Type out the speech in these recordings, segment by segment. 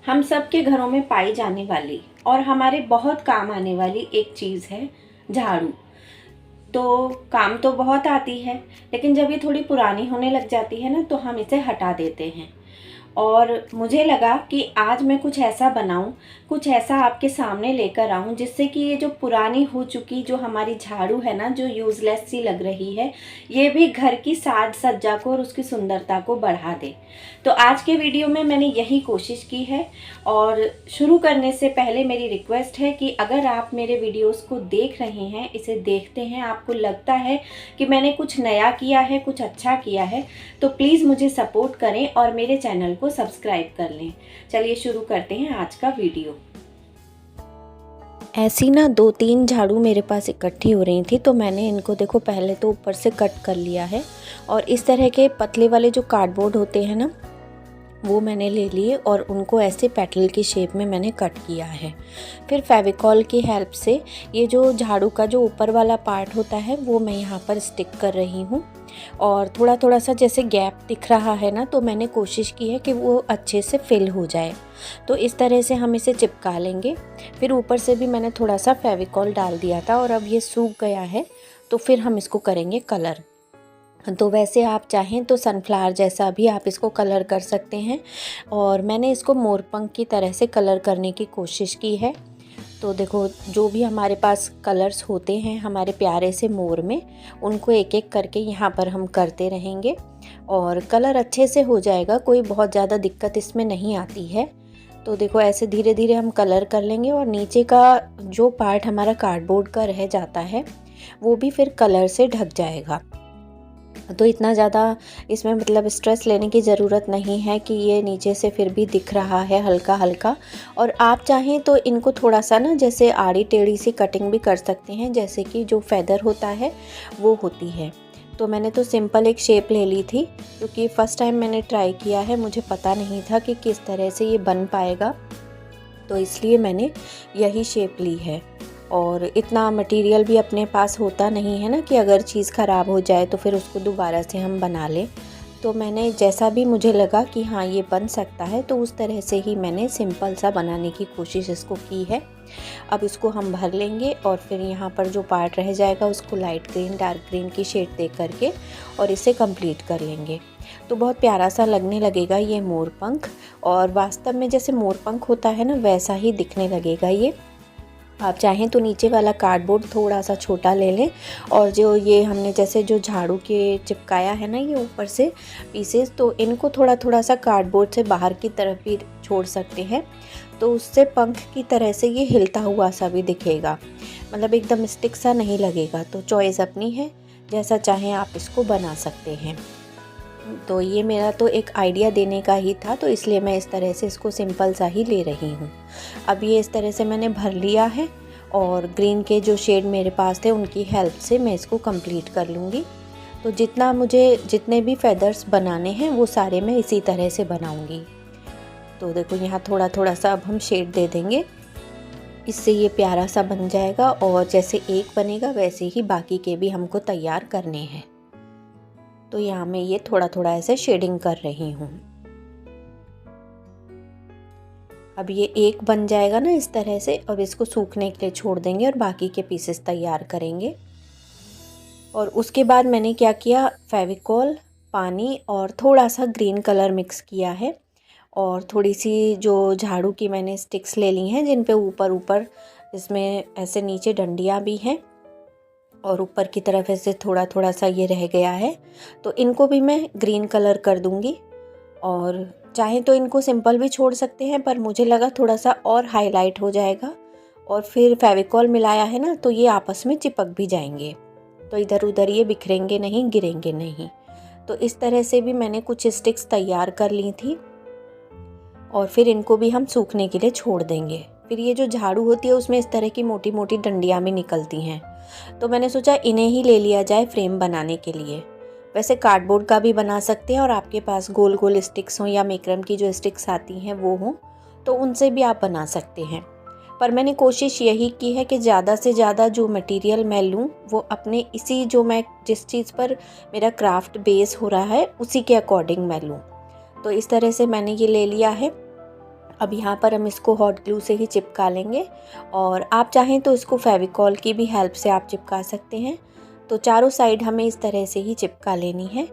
हम सब के घरों में पाई जाने वाली और हमारे बहुत काम आने वाली एक चीज़ है झाड़ू। तो काम तो बहुत आती है, लेकिन जब ये थोड़ी पुरानी होने लग जाती है ना तो हम इसे हटा देते हैं। और मुझे लगा कि आज मैं कुछ ऐसा बनाऊं, कुछ ऐसा आपके सामने लेकर आऊं जिससे कि ये जो पुरानी हो चुकी जो हमारी झाड़ू है ना, जो यूज़लेस सी लग रही है, ये भी घर की साज सज्जा को और उसकी सुंदरता को बढ़ा दे। तो आज के वीडियो में मैंने यही कोशिश की है। और शुरू करने से पहले मेरी रिक्वेस्ट है कि अगर आप मेरे वीडियोस को देख रहे हैं, इसे देखते हैं, आपको लगता है कि मैंने कुछ नया किया है, कुछ अच्छा किया है, तो प्लीज़ मुझे सपोर्ट करें और मेरे चैनल को सब्सक्राइब कर लें। चलिए शुरू करते हैं आज का वीडियो। ऐसी ना 2-3 झाड़ू मेरे पास इकट्ठी हो रही थी, तो मैंने इनको देखो पहले तो ऊपर से कट कर लिया है। और इस तरह के पतले वाले जो कार्डबोर्ड होते हैं ना, वो मैंने ले लिए और उनको ऐसे पेटल की शेप में मैंने कट किया है। फिर फेविकॉल की हेल्प से ये जो झाड़ू का जो ऊपर वाला पार्ट होता है वो मैं यहाँ पर स्टिक कर रही हूँ। और थोड़ा थोड़ा सा जैसे गैप दिख रहा है ना, तो मैंने कोशिश की है कि वो अच्छे से फिल हो जाए। तो इस तरह से हम इसे चिपका लेंगे। फिर ऊपर से भी मैंने थोड़ा सा फेविकॉल डाल दिया था और अब ये सूख गया है, तो फिर हम इसको करेंगे कलर। तो वैसे आप चाहें तो सनफ्लावर जैसा भी आप इसको कलर कर सकते हैं, और मैंने इसको मोरपंख की तरह से कलर करने की कोशिश की है। तो देखो, जो भी हमारे पास कलर्स होते हैं हमारे प्यारे से मोर में, उनको एक एक करके यहाँ पर हम करते रहेंगे और कलर अच्छे से हो जाएगा। कोई बहुत ज़्यादा दिक्कत इसमें नहीं आती है। तो देखो, ऐसे धीरे धीरे हम कलर कर लेंगे और नीचे का जो पार्ट हमारा कार्डबोर्ड का रह जाता है वो भी फिर कलर से ढक जाएगा। तो इतना ज़्यादा इसमें मतलब स्ट्रेस लेने की ज़रूरत नहीं है कि ये नीचे से फिर भी दिख रहा है हल्का हल्का। और आप चाहें तो इनको थोड़ा सा ना जैसे आड़ी टेढ़ी सी कटिंग भी कर सकते हैं, जैसे कि जो फेदर होता है वो होती है। तो मैंने तो सिंपल एक शेप ले ली थी, क्योंकि फ़र्स्ट टाइम मैंने ट्राई किया है, मुझे पता नहीं था कि किस तरह से ये बन पाएगा, तो इसलिए मैंने यही शेप ली है। और इतना मटेरियल भी अपने पास होता नहीं है ना कि अगर चीज़ ख़राब हो जाए तो फिर उसको दोबारा से हम बना लें। तो मैंने जैसा भी मुझे लगा कि हाँ ये बन सकता है, तो उस तरह से ही मैंने सिंपल सा बनाने की कोशिश इसको की है। अब इसको हम भर लेंगे और फिर यहाँ पर जो पार्ट रह जाएगा उसको लाइट ग्रीन डार्क ग्रीन की शेड दे करके और इसे कंप्लीट कर लेंगे। तो बहुत प्यारा सा लगने लगेगा ये मोरपंख, और वास्तव में जैसे मोरपंख होता है ना वैसा ही दिखने लगेगा ये। आप चाहें तो नीचे वाला कार्डबोर्ड थोड़ा सा छोटा ले लें, और जो ये हमने जैसे जो झाड़ू के चिपकाया है ना ये ऊपर से पीसेस, तो इनको थोड़ा थोड़ा सा कार्डबोर्ड से बाहर की तरफ भी छोड़ सकते हैं। तो उससे पंख की तरह से ये हिलता हुआ सा भी दिखेगा, मतलब एकदम स्टिक सा नहीं लगेगा। तो चॉइस अपनी है, जैसा चाहें आप इसको बना सकते हैं। तो ये मेरा तो एक आइडिया देने का ही था, तो इसलिए मैं इस तरह से इसको सिंपल सा ही ले रही हूँ। अब ये इस तरह से मैंने भर लिया है और ग्रीन के जो शेड मेरे पास थे उनकी हेल्प से मैं इसको कंप्लीट कर लूँगी। तो जितने भी फेदर्स बनाने हैं वो सारे मैं इसी तरह से बनाऊँगी। तो देखो, यहाँ थोड़ा थोड़ा सा अब हम शेड दे देंगे, इससे ये प्यारा सा बन जाएगा। और जैसे एक बनेगा वैसे ही बाकी के भी हमको तैयार करने हैं। तो यहाँ मैं ये थोड़ा थोड़ा ऐसे शेडिंग कर रही हूँ। अब ये एक बन जाएगा ना इस तरह से, अब इसको सूखने के लिए छोड़ देंगे और बाकी के पीसेस तैयार करेंगे। और उसके बाद मैंने क्या किया, फेविकॉल, पानी और थोड़ा सा ग्रीन कलर मिक्स किया है, और थोड़ी सी जो झाड़ू की मैंने स्टिक्स ले ली हैं जिन पे ऊपर ऊपर इसमें ऐसे नीचे डंडियाँ भी हैं और ऊपर की तरफ ऐसे थोड़ा थोड़ा सा ये रह गया है, तो इनको भी मैं ग्रीन कलर कर दूंगी। और चाहें तो इनको सिंपल भी छोड़ सकते हैं, पर मुझे लगा थोड़ा सा और हाईलाइट हो जाएगा, और फिर फेविकॉल मिलाया है ना तो ये आपस में चिपक भी जाएंगे, तो इधर उधर ये बिखरेंगे नहीं, गिरेंगे नहीं। तो इस तरह से भी मैंने कुछ स्टिक्स तैयार कर ली थी, और फिर इनको भी हम सूखने के लिए छोड़ देंगे। फिर ये जो झाड़ू होती है उसमें इस तरह की मोटी मोटी डंडियाँ भी निकलती हैं, तो मैंने सोचा इन्हें ही ले लिया जाए फ्रेम बनाने के लिए। वैसे कार्डबोर्ड का भी बना सकते हैं, और आपके पास गोल गोल स्टिक्स हों या मेक्रम की जो स्टिक्स आती हैं वो हों तो उनसे भी आप बना सकते हैं। पर मैंने कोशिश यही की है कि ज़्यादा से ज़्यादा जो मटेरियल मैं लूँ वो अपने इसी जो मैं जिस चीज़ पर मेरा क्राफ्ट बेस हो रहा है उसी के अकॉर्डिंग मैं लूँ। तो इस तरह से मैंने ये ले लिया है। अब यहाँ पर हम इसको हॉट ग्लू से ही चिपका लेंगे, और आप चाहें तो इसको फेविकॉल की भी हेल्प से आप चिपका सकते हैं। तो चारों साइड हमें इस तरह से ही चिपका लेनी है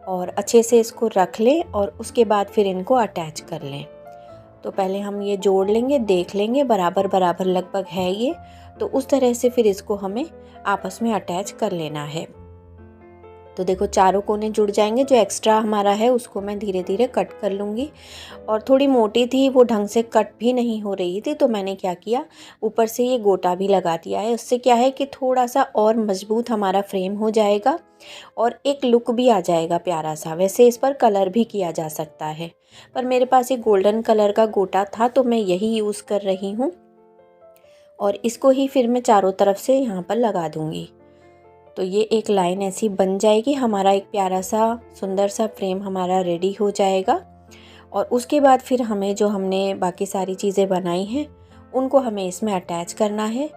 और अच्छे से इसको रख लें और उसके बाद फिर इनको अटैच कर लें। तो पहले हम ये जोड़ लेंगे, देख लेंगे बराबर बराबर लगभग है ये, तो उस तरह से फिर इसको हमें आपस में अटैच कर लेना है। तो देखो चारों कोने जुड़ जाएंगे, जो एक्स्ट्रा हमारा है उसको मैं धीरे धीरे कट कर लूँगी। और थोड़ी मोटी थी, वो ढंग से कट भी नहीं हो रही थी, तो मैंने क्या किया, ऊपर से ये गोटा भी लगा दिया है। उससे क्या है कि थोड़ा सा और मजबूत हमारा फ्रेम हो जाएगा और एक लुक भी आ जाएगा प्यारा सा। वैसे इस पर कलर भी किया जा सकता है, पर मेरे पास ये गोल्डन कलर का गोटा था तो मैं यही यूज़ कर रही हूँ, और इसको ही फिर मैं चारों तरफ से यहाँ पर लगा दूँगी। तो ये एक लाइन ऐसी बन जाएगी, हमारा एक प्यारा सा सुंदर सा फ्रेम हमारा रेडी हो जाएगा। और उसके बाद फिर हमें जो हमने बाकी सारी चीज़ें बनाई हैं उनको हमें इसमें अटैच करना है।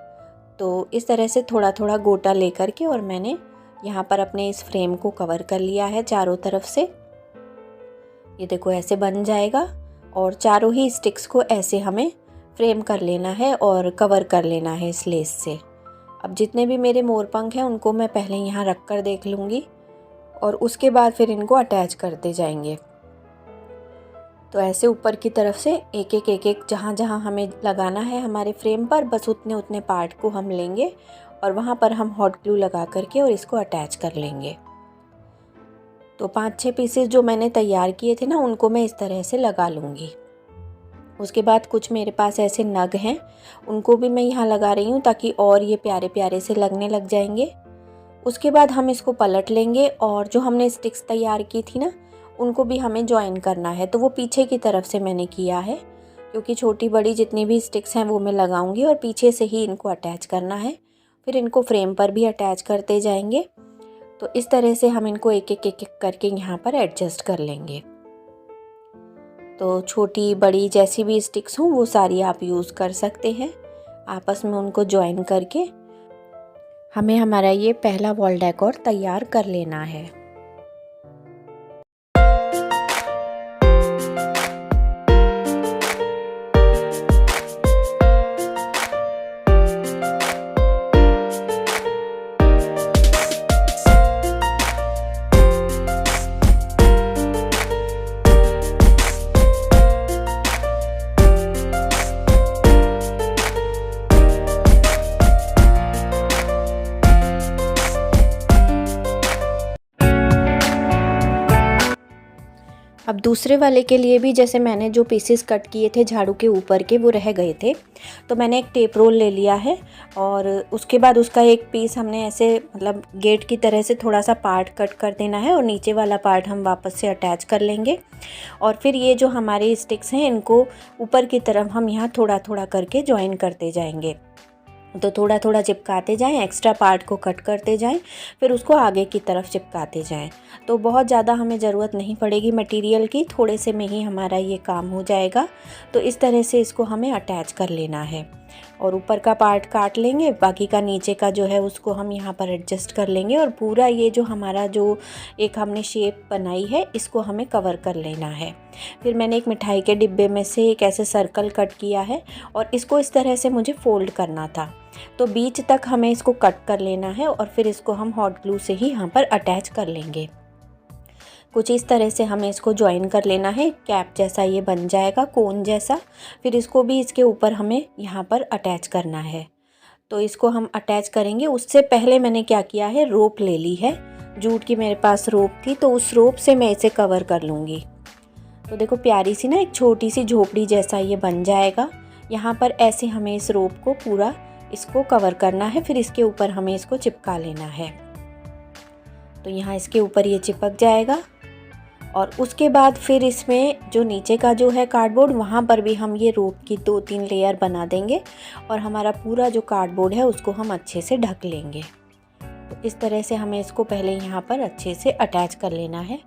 तो इस तरह से थोड़ा थोड़ा गोटा लेकर के और मैंने यहाँ पर अपने इस फ्रेम को कवर कर लिया है चारों तरफ से। ये देखो ऐसे बन जाएगा, और चारों ही स्टिक्स को ऐसे हमें फ्रेम कर लेना है और कवर कर लेना है इस लेस से। अब जितने भी मेरे मोर पंख हैं उनको मैं पहले यहाँ रख कर देख लूँगी और उसके बाद फिर इनको अटैच करते जाएंगे। तो ऐसे ऊपर की तरफ से एक एक जहाँ जहाँ हमें लगाना है हमारे फ्रेम पर, बस उतने उतने पार्ट को हम लेंगे और वहाँ पर हम हॉट ग्लू लगा करके और इसको अटैच कर लेंगे। तो 5-6 पीसेस जो मैंने तैयार किए थे ना, उनको मैं इस तरह से लगा लूँगी। उसके बाद कुछ मेरे पास ऐसे नग हैं, उनको भी मैं यहाँ लगा रही हूँ ताकि और ये प्यारे प्यारे से लगने लग जाएंगे। उसके बाद हम इसको पलट लेंगे और जो हमने स्टिक्स तैयार की थी ना, उनको भी हमें ज्वाइन करना है। तो वो पीछे की तरफ से मैंने किया है, क्योंकि छोटी बड़ी जितनी भी स्टिक्स हैं वो मैं लगाऊंगी और पीछे से ही इनको अटैच करना है। फिर इनको फ्रेम पर भी अटैच करते जाएंगे। तो इस तरह से हम इनको एक एक करके यहाँ पर एडजस्ट कर लेंगे। तो छोटी बड़ी जैसी भी स्टिक्स हों वो सारी आप यूज़ कर सकते हैं। आपस में उनको ज्वाइन करके हमें हमारा ये पहला वॉल डेकोर तैयार कर लेना है। अब दूसरे वाले के लिए भी जैसे मैंने जो पीसेस कट किए थे झाड़ू के ऊपर के, वो रह गए थे, तो मैंने एक टेप रोल ले लिया है और उसके बाद उसका एक पीस हमने ऐसे मतलब गेट की तरह से थोड़ा सा पार्ट कट कर देना है और नीचे वाला पार्ट हम वापस से अटैच कर लेंगे। और फिर ये जो हमारे स्टिक्स हैं इनको ऊपर की तरफ हम यहाँ थोड़ा थोड़ा करके ज्वाइन करते जाएंगे। तो थोड़ा थोड़ा चिपकाते जाएं, एक्स्ट्रा पार्ट को कट करते जाएं, फिर उसको आगे की तरफ चिपकाते जाएं। तो बहुत ज़्यादा हमें ज़रूरत नहीं पड़ेगी मटेरियल की, थोड़े से में ही हमारा ये काम हो जाएगा। तो इस तरह से इसको हमें अटैच कर लेना है और ऊपर का पार्ट काट लेंगे, बाकी का नीचे का जो है उसको हम यहाँ पर एडजस्ट कर लेंगे और पूरा ये जो हमारा जो एक हमने शेप बनाई है इसको हमें कवर कर लेना है। फिर मैंने एक मिठाई के डिब्बे में से एक ऐसे सर्कल कट किया है और इसको इस तरह से मुझे फोल्ड करना था, तो बीच तक हमें इसको कट कर लेना है और फिर इसको हम हॉट ग्लू से ही यहाँ पर अटैच कर लेंगे। कुछ इस तरह से हमें इसको ज्वाइन कर लेना है, कैप जैसा ये बन जाएगा, कोन जैसा। फिर इसको भी इसके ऊपर हमें यहाँ पर अटैच करना है। तो इसको हम अटैच करेंगे। उससे पहले मैंने क्या किया है, रोप ले ली है, जूट की मेरे पास रोप थी, तो उस रोप से मैं इसे कवर कर लूँगी। तो देखो प्यारी सी ना एक छोटी सी झोपड़ी जैसा ये बन जाएगा। यहाँ पर ऐसे हमें इस रोप को पूरा इसको कवर करना है, फिर इसके ऊपर हमें इसको चिपका लेना है। तो यहाँ इसके ऊपर ये चिपक जाएगा और उसके बाद फिर इसमें जो नीचे का जो है कार्डबोर्ड, वहाँ पर भी हम ये रोप की 2-3 लेयर बना देंगे और हमारा पूरा जो कार्डबोर्ड है उसको हम अच्छे से ढक लेंगे। तो इस तरह से हमें इसको पहले यहाँ पर अच्छे से अटैच कर लेना है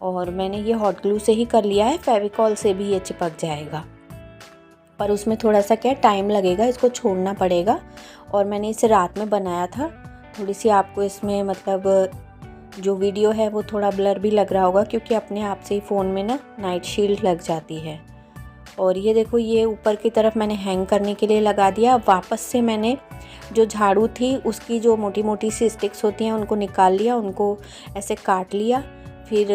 और मैंने ये हॉट ग्लू से ही कर लिया है, फेविकॉल से भी ये चिपक जाएगा, पर उसमें थोड़ा सा क्या टाइम लगेगा, इसको छोड़ना पड़ेगा। और मैंने इसे रात में बनाया था, थोड़ी सी आपको इसमें मतलब जो वीडियो है वो थोड़ा ब्लर भी लग रहा होगा क्योंकि अपने आप से ही फ़ोन में ना नाइट शील्ड लग जाती है। और ये देखो ये ऊपर की तरफ मैंने हैंग करने के लिए लगा दिया। वापस से मैंने जो झाड़ू थी उसकी जो मोटी मोटी सी स्टिक्स होती हैं उनको निकाल लिया, उनको ऐसे काट लिया। फिर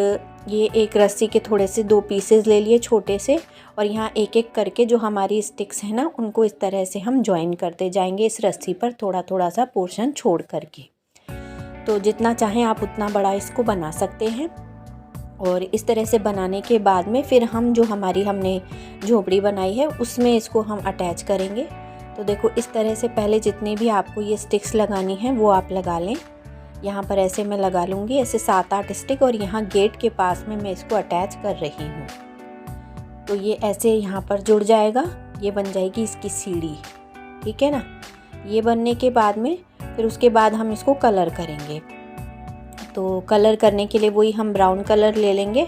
ये एक रस्सी के थोड़े से 2 पीसेस ले लिए छोटे से, और यहाँ एक एक करके जो हमारी स्टिक्स है ना उनको इस तरह से हम जॉइन करते जाएंगे इस रस्सी पर, थोड़ा थोड़ा सा पोर्शन छोड़ करके। तो जितना चाहें आप उतना बड़ा इसको बना सकते हैं। और इस तरह से बनाने के बाद में फिर हम जो हमने झोपड़ी बनाई है उसमें इसको हम अटैच करेंगे। तो देखो इस तरह से पहले जितनी भी आपको ये स्टिक्स लगानी है वो आप लगा लें। यहाँ पर ऐसे मैं लगा लूँगी, ऐसे 7-8 स्टिक, और यहाँ गेट के पास में मैं इसको अटैच कर रही हूँ। तो ये ऐसे यहाँ पर जुड़ जाएगा, ये बन जाएगी इसकी सीढ़ी, ठीक है ना। ये बनने के बाद में फिर उसके बाद हम इसको कलर करेंगे। तो कलर करने के लिए वही हम ब्राउन कलर ले लेंगे,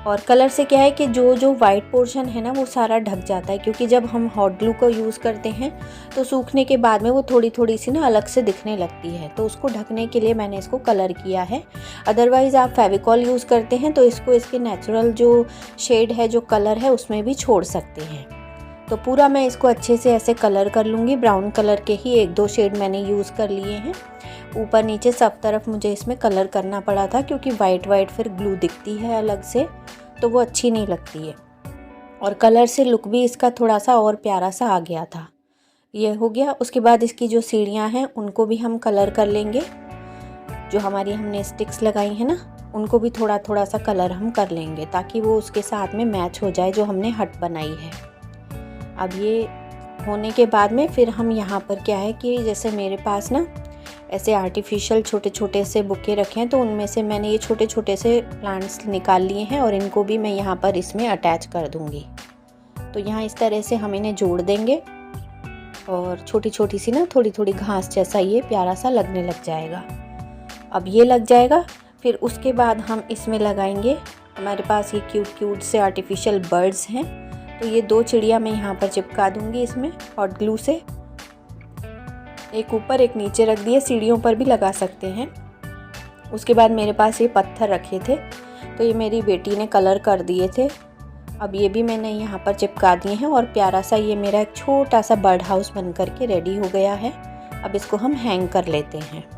और कलर से क्या है कि जो वाइट पोर्शन है ना वो सारा ढक जाता है, क्योंकि जब हम हॉट ग्लू को यूज़ करते हैं तो सूखने के बाद में वो थोड़ी थोड़ी सी ना अलग से दिखने लगती है। तो उसको ढकने के लिए मैंने इसको कलर किया है। अदरवाइज़ आप फेविकॉल यूज़ करते हैं तो इसको इसके नेचुरल जो शेड है, जो कलर है, उसमें भी छोड़ सकते हैं। तो पूरा मैं इसको अच्छे से ऐसे कलर कर लूँगी। ब्राउन कलर के ही 1-2 शेड मैंने यूज़ कर लिए हैं। ऊपर नीचे सब तरफ मुझे इसमें कलर करना पड़ा था, क्योंकि वाइट फिर ग्लू दिखती है अलग से तो वो अच्छी नहीं लगती है। और कलर से लुक भी इसका थोड़ा सा और प्यारा सा आ गया था। ये हो गया। उसके बाद इसकी जो सीढ़ियाँ हैं उनको भी हम कलर कर लेंगे। जो हमारी हमने स्टिक्स लगाई हैं ना उनको भी थोड़ा थोड़ा सा कलर हम कर लेंगे, ताकि वो उसके साथ में मैच हो जाए जो हमने हट बनाई है। अब ये होने के बाद में फिर हम यहाँ पर क्या है कि जैसे मेरे पास ना ऐसे आर्टिफिशियल छोटे छोटे से बुके रखे हैं, तो उनमें से मैंने ये छोटे छोटे से प्लांट्स निकाल लिए हैं, और इनको भी मैं यहाँ पर इसमें अटैच कर दूँगी। तो यहाँ इस तरह से हम इन्हें जोड़ देंगे, और छोटी छोटी सी ना थोड़ी थोड़ी घास जैसा ये प्यारा सा लगने लग जाएगा। अब ये लग जाएगा। फिर उसके बाद हम इसमें लगाएंगे, हमारे पास ये क्यूट से आर्टिफिशियल बर्ड्स हैं, तो ये 2 चिड़िया मैं यहाँ पर चिपका दूँगी इसमें हॉट ग्लू से। एक ऊपर एक नीचे रख दिए, सीढ़ियों पर भी लगा सकते हैं। उसके बाद मेरे पास ये पत्थर रखे थे, तो ये मेरी बेटी ने कलर कर दिए थे। अब ये भी मैंने यहाँ पर चिपका दिए हैं, और प्यारा सा ये मेरा एक छोटा सा बर्ड हाउस बन करके रेडी हो गया है। अब इसको हम हैंग कर लेते हैं।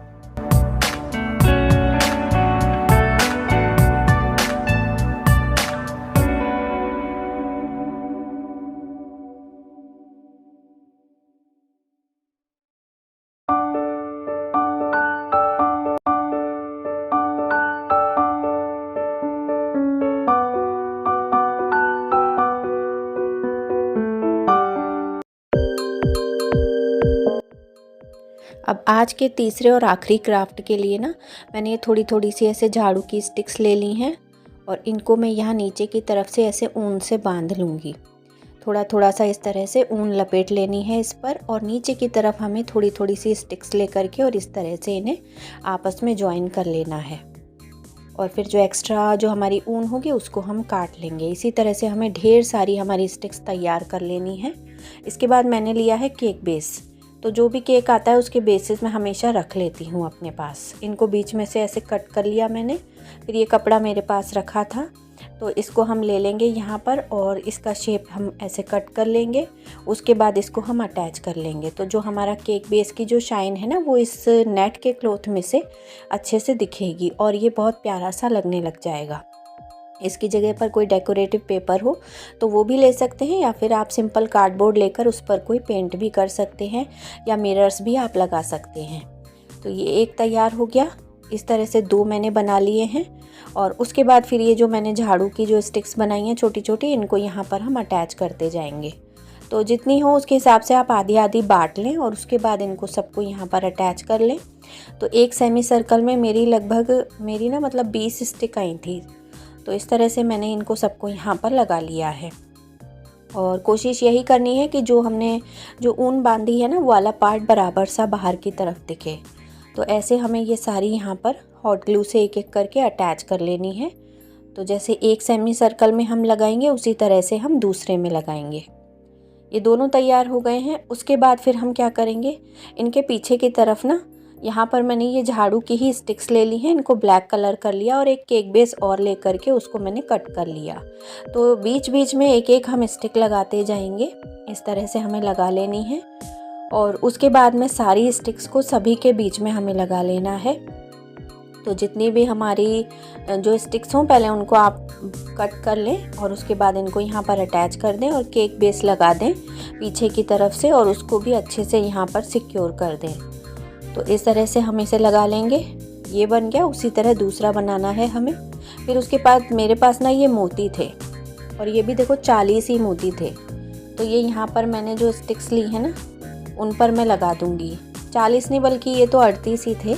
अब आज के तीसरे और आखिरी क्राफ्ट के लिए ना मैंने ये थोड़ी थोड़ी सी ऐसे झाड़ू की स्टिक्स ले ली हैं, और इनको मैं यहाँ नीचे की तरफ से ऐसे ऊन से बांध लूँगी। थोड़ा थोड़ा सा इस तरह से ऊन लपेट लेनी है इस पर, और नीचे की तरफ हमें थोड़ी थोड़ी सी स्टिक्स ले करके और इस तरह से इन्हें आपस में ज्वाइन कर लेना है। और फिर जो एक्स्ट्रा जो हमारी ऊन होगी उसको हम काट लेंगे। इसी तरह से हमें ढेर सारी हमारी स्टिक्स तैयार कर लेनी है। इसके बाद मैंने लिया है केक बेस। तो जो भी केक आता है उसके बेसिस मैं हमेशा रख लेती हूँ अपने पास। इनको बीच में से ऐसे कट कर लिया मैंने। फिर ये कपड़ा मेरे पास रखा था, तो इसको हम ले लेंगे यहाँ पर, और इसका शेप हम ऐसे कट कर लेंगे। उसके बाद इसको हम अटैच कर लेंगे। तो जो हमारा केक बेस की जो शाइन है ना वो इस नेट के क्लॉथ में से अच्छे से दिखेगी, और ये बहुत प्यारा सा लगने लग जाएगा। इसकी जगह पर कोई डेकोरेटिव पेपर हो तो वो भी ले सकते हैं, या फिर आप सिंपल कार्डबोर्ड लेकर उस पर कोई पेंट भी कर सकते हैं, या मिरर्स भी आप लगा सकते हैं। तो ये एक तैयार हो गया। इस तरह से 2 मैंने बना लिए हैं। और उसके बाद फिर ये जो मैंने झाड़ू की जो स्टिक्स बनाई हैं छोटी छोटी, इनको यहाँ पर हम अटैच करते जाएंगे। तो जितनी हो उसके हिसाब से आप आधी आधी बांट लें, और उसके बाद इनको सबको यहाँ पर अटैच कर लें। तो एक सेमी सर्कल में मेरी लगभग 20 स्टिक आई थी। तो इस तरह से मैंने इनको सबको यहाँ पर लगा लिया है। और कोशिश यही करनी है कि जो हमने जो ऊन बांधी है ना वो वाला पार्ट बराबर सा बाहर की तरफ दिखे। तो ऐसे हमें ये सारी यहाँ पर हॉट ग्लू से एक एक करके अटैच कर लेनी है। तो जैसे एक सेमी सर्कल में हम लगाएंगे उसी तरह से हम दूसरे में लगाएंगे। ये दोनों तैयार हो गए हैं। उसके बाद फिर हम क्या करेंगे, इनके पीछे की तरफ ना यहाँ पर मैंने ये झाड़ू की ही स्टिक्स ले ली हैं, इनको ब्लैक कलर कर लिया और एक केक बेस और ले करके उसको मैंने कट कर लिया। तो बीच बीच में एक एक हम स्टिक लगाते जाएंगे, इस तरह से हमें लगा लेनी है। और उसके बाद में सारी स्टिक्स को सभी के बीच में हमें लगा लेना है। तो जितनी भी हमारी जो स्टिक्स हों पहले उनको आप कट कर लें और उसके बाद इनको यहाँ पर अटैच कर दें और केक बेस लगा दें पीछे की तरफ से और उसको भी अच्छे से यहाँ पर सिक्योर कर दें। तो इस तरह से हम इसे लगा लेंगे। ये बन गया। उसी तरह दूसरा बनाना है हमें। फिर उसके बाद मेरे पास ना ये मोती थे और ये भी देखो 40 ही मोती थे। तो ये यहाँ पर मैंने जो स्टिक्स ली है ना उन पर मैं लगा दूँगी। 40 नहीं बल्कि ये तो 38 ही थे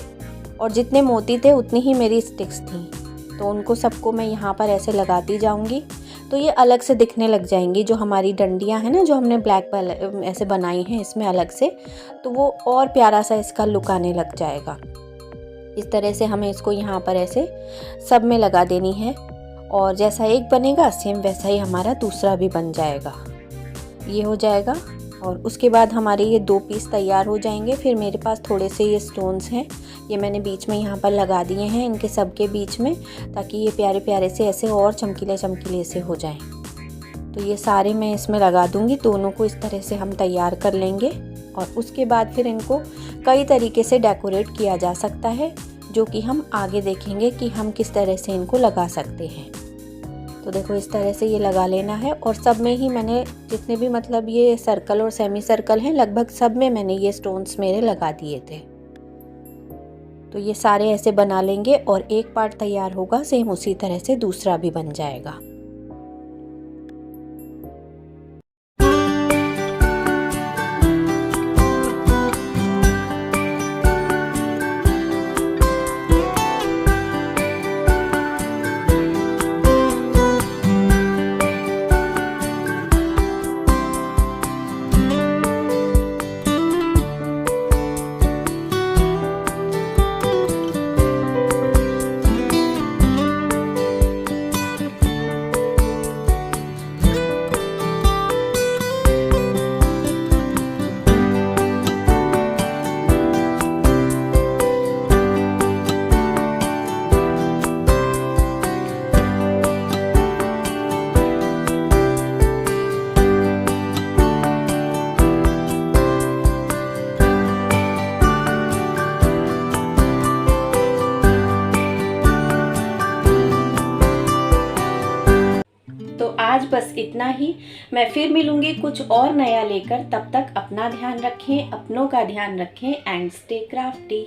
और जितने मोती थे उतनी ही मेरी स्टिक्स थी। तो उनको सबको मैं यहाँ पर ऐसे लगाती जाऊँगी तो ये अलग से दिखने लग जाएंगी। जो हमारी डंडियाँ हैं ना जो हमने ब्लैक ऐसे बनाई हैं इसमें अलग से, तो वो और प्यारा सा इसका लुक आने लग जाएगा। इस तरह से हमें इसको यहाँ पर ऐसे सब में लगा देनी है और जैसा एक बनेगा सेम वैसा ही हमारा दूसरा भी बन जाएगा। ये हो जाएगा और उसके बाद हमारे ये 2 पीस तैयार हो जाएंगे। फिर मेरे पास थोड़े से ये स्टोन्स हैं, ये मैंने बीच में यहाँ पर लगा दिए हैं इनके सबके बीच में, ताकि ये प्यारे प्यारे से ऐसे और चमकीले चमकीले से हो जाएं। तो ये सारे मैं इसमें लगा दूँगी। दोनों को इस तरह से हम तैयार कर लेंगे और उसके बाद फिर इनको कई तरीके से डेकोरेट किया जा सकता है, जो कि हम आगे देखेंगे कि हम किस तरह से इनको लगा सकते हैं। तो देखो इस तरह से ये लगा लेना है और सब में ही मैंने जितने भी मतलब ये सर्कल और सेमी सर्कल हैं लगभग सब में मैंने ये स्टोन्स मेरे लगा दिए थे। तो ये सारे ऐसे बना लेंगे और एक पार्ट तैयार होगा सेम उसी तरह से दूसरा भी बन जाएगा। आज बस इतना ही। मैं फिर मिलूंगी कुछ और नया लेकर। तब तक अपना ध्यान रखें, अपनों का ध्यान रखें एंड स्टे क्राफ्टी।